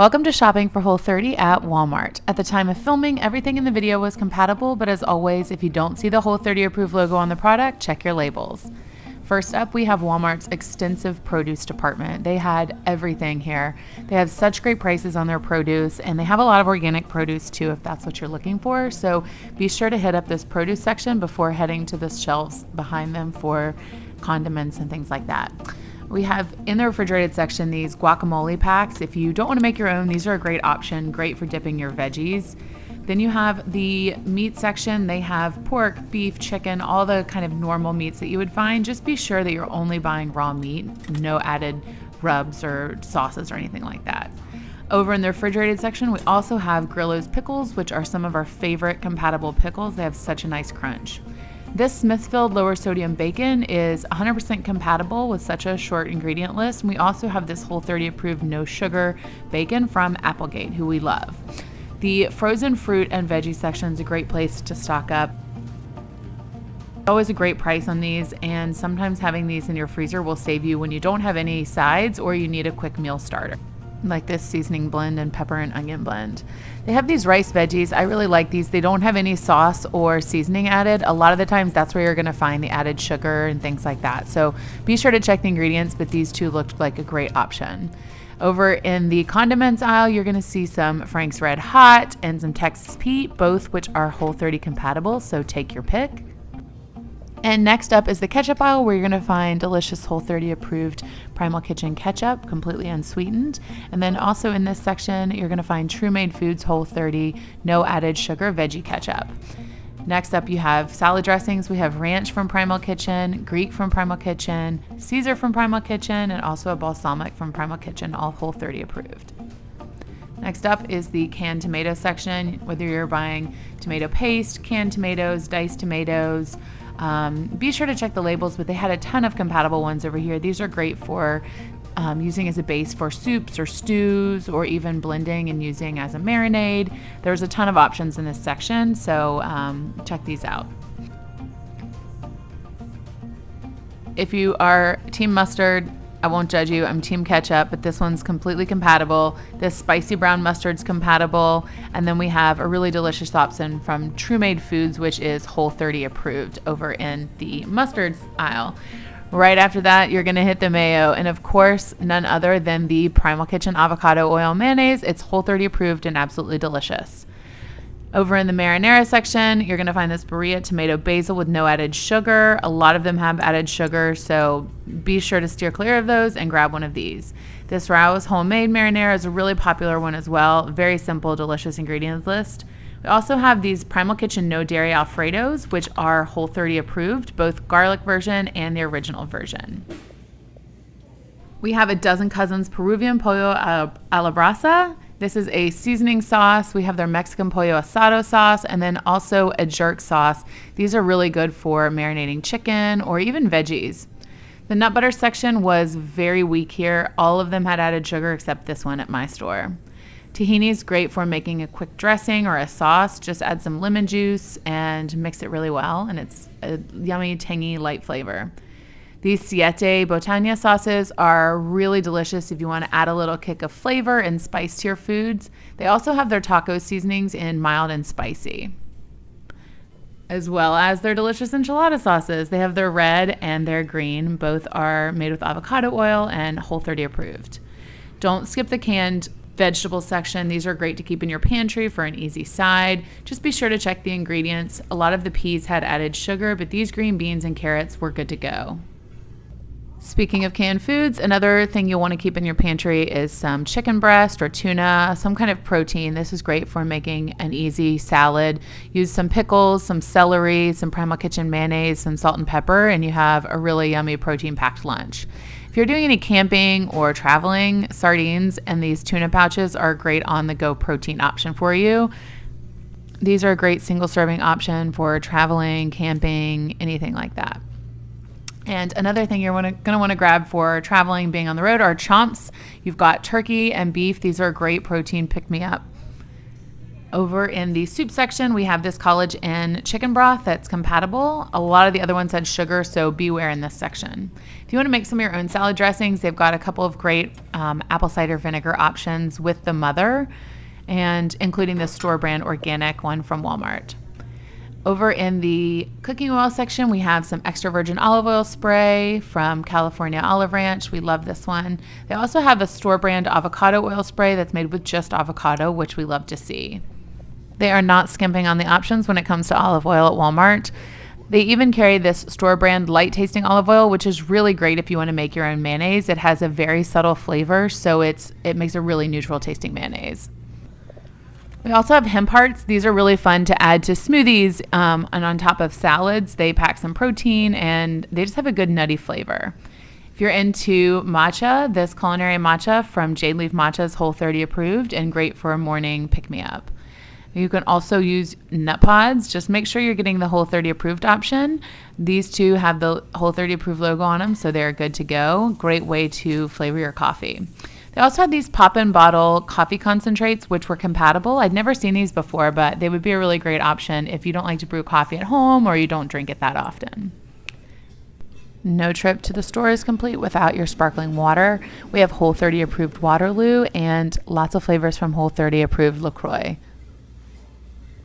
Welcome to shopping for Whole30 at Walmart. At the time of filming, everything in the video was compatible, but as always, if you don't see the Whole30 approved logo on the product, check your labels. First up, we have Walmart's extensive produce department. They had everything here. They have such great prices on their produce, and they have a lot of organic produce too if that's what you're looking for. So be sure to hit up this produce section before heading to the shelves behind them for condiments and things like that. We have in the refrigerated section these guacamole packs. If you don't want to make your own, these are a great option, great for dipping your veggies. Then you have the meat section. They have pork, beef, chicken, all the kind of normal meats that you would find. Just be sure that you're only buying raw meat, no added rubs or sauces or anything like that. Over in the refrigerated section, we also have Grillo's pickles, which are some of our favorite compatible pickles. They have such a nice crunch. This Smithfield lower sodium bacon is 100% compatible with such a short ingredient list. And we also have this Whole30 approved no sugar bacon from Applegate, who we love. The frozen fruit and veggie section is a great place to stock up. Always a great price on these, and sometimes having these in your freezer will save you when you don't have any sides or you need a quick meal starter, like this seasoning blend and pepper and onion blend. They have these rice veggies. I really like these. They don't have any sauce or seasoning added. A lot of the times that's where you're going to find the added sugar and things like that. So be sure to check the ingredients, but these two looked like a great option. Over in the condiments aisle, you're going to see some Frank's Red Hot and some Texas Pete, both which are Whole30 compatible, so take your pick. And next up is the ketchup aisle, where you're going to find delicious Whole30 approved Primal Kitchen ketchup, completely unsweetened. And then also in this section, you're going to find True Made Foods Whole30 no added sugar veggie ketchup. Next up, you have salad dressings. We have ranch from Primal Kitchen, Greek from Primal Kitchen, Caesar from Primal Kitchen, and also a balsamic from Primal Kitchen, all Whole30 approved. Next up is the canned tomato section, whether you're buying tomato paste, canned tomatoes, diced tomatoes. Be sure to check the labels, but they had a ton of compatible ones over here. These are great for using as a base for soups or stews, or even blending and using as a marinade. There's a ton of options in this section, so check these out. If you are team mustard, I won't judge you. I'm team ketchup, but this one's completely compatible. This spicy brown mustard's compatible. And then we have a really delicious option from True Made Foods, which is Whole30 approved, over in the mustards aisle. Right after that, you're going to hit the mayo. And of course, none other than the Primal Kitchen avocado oil mayonnaise. It's Whole30 approved and absolutely delicious. Over in the marinara section, you're going to find this Berea tomato basil with no added sugar. A lot of them have added sugar, so be sure to steer clear of those and grab one of these. This Rao's homemade marinara is a really popular one as well. Very simple, delicious ingredients list. We also have these Primal Kitchen no dairy Alfredos, which are Whole30 approved, both garlic version and the original version. We have a Dozen Cousins Peruvian Pollo a la Brasa. This is a seasoning sauce. We have their Mexican Pollo Asado sauce, and then also a jerk sauce. These are really good for marinating chicken or even veggies. The nut butter section was very weak here. All of them had added sugar except this one at my store. Tahini is great for making a quick dressing or a sauce. Just add some lemon juice and mix it really well, and it's a yummy, tangy, light flavor. These Siete Botania sauces are really delicious if you want to add a little kick of flavor and spice to your foods. They also have their taco seasonings in mild and spicy, as well as their delicious enchilada sauces. They have their red and their green. Both are made with avocado oil and Whole30 approved. Don't skip the canned vegetable section. These are great to keep in your pantry for an easy side. Just be sure to check the ingredients. A lot of the peas had added sugar, but these green beans and carrots were good to go. Speaking of canned foods, another thing you'll want to keep in your pantry is some chicken breast or tuna, some kind of protein. This is great for making an easy salad. Use some pickles, some celery, some Primal Kitchen mayonnaise, some salt and pepper, and you have a really yummy protein-packed lunch. If you're doing any camping or traveling, sardines and these tuna pouches are a great on-the-go protein option for you. These are a great single-serving option for traveling, camping, anything like that. And another thing you're going to want to grab for traveling, being on the road, are chomps. You've got turkey and beef. These are a great protein pick-me-up. Over in the soup section, we have this College Inn chicken broth that's compatible. A lot of the other ones had sugar, so beware in this section. If you want to make some of your own salad dressings, they've got a couple of great apple cider vinegar options with the Mother, and including the store brand organic one from Walmart. Over in the cooking oil section, we have some extra virgin olive oil spray from California Olive Ranch. We love this one. They also have a store brand avocado oil spray that's made with just avocado, which we love to see. They are not skimping on the options when it comes to olive oil at Walmart. They even carry this store brand light tasting olive oil, which is really great if you want to make your own mayonnaise. It has a very subtle flavor, so it makes a really neutral tasting mayonnaise. We also have hemp hearts. These are really fun to add to smoothies and on top of salads. They pack some protein and they just have a good nutty flavor. If you're into matcha, this culinary matcha from Jade Leaf Matcha is Whole30 approved and great for a morning pick-me-up. You can also use nut pods. Just make sure you're getting the Whole30 approved option. These two have the Whole30 approved logo on them, so they're good to go. Great way to flavor your coffee. They also had these pop-in bottle coffee concentrates, which were compatible. I'd never seen these before, but they would be a really great option if you don't like to brew coffee at home or you don't drink it that often. No trip to the store is complete without your sparkling water. We have Whole30 approved Waterloo and lots of flavors from Whole30 approved LaCroix.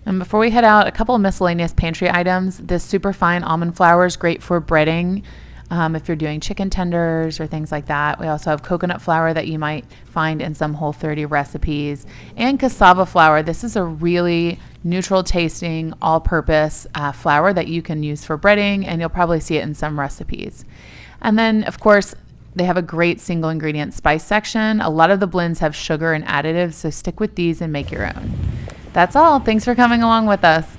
And before we head out, a couple of miscellaneous pantry items. This super fine almond flour is great for breading. If you're doing chicken tenders or things like that. We also have coconut flour that you might find in some Whole30 recipes, and cassava flour. This is a really neutral tasting all-purpose flour that you can use for breading, and you'll probably see it in some recipes. And then of course they have a great single ingredient spice section. A lot of the blends have sugar and additives, so stick with these and make your own. That's all. Thanks for coming along with us.